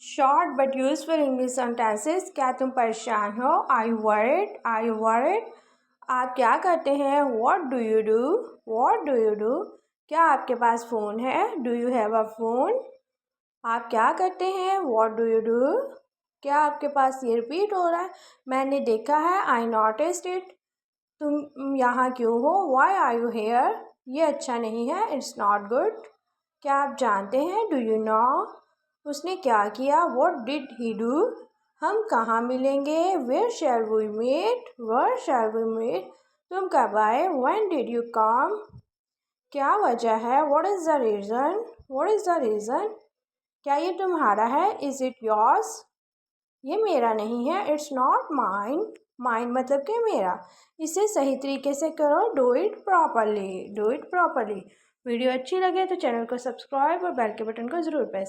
Short but useful English sentences. क्या तुम परेशान हो? Are you worried? Are you worried? आप क्या करते हैं? What do you do? What do you do? क्या आपके पास फ़ोन है? Do you have a phone? आप क्या करते हैं? What do you do? क्या आपके पास ये रिपीट हो रहा है? मैंने देखा है। I noticed it. तुम यहाँ क्यों हो? Why are you here? ये अच्छा नहीं है। It's not good. क्या आप जानते हैं? Do you know? उसने क्या किया? What did he do? हम कहाँ मिलेंगे? Where shall we meet? Where shall we meet? तुम कब आए? When did you come? क्या वजह है? What is the reason? What is the reason? क्या ये तुम्हारा है? Is it yours? ये मेरा नहीं है। It's not mine. माइन मतलब कि मेरा। इसे सही तरीके से करो। Do it properly. Do it properly. Video अच्छी लगे तो चैनल को सब्सक्राइब और बेल के बटन को ज़रूर प्रेस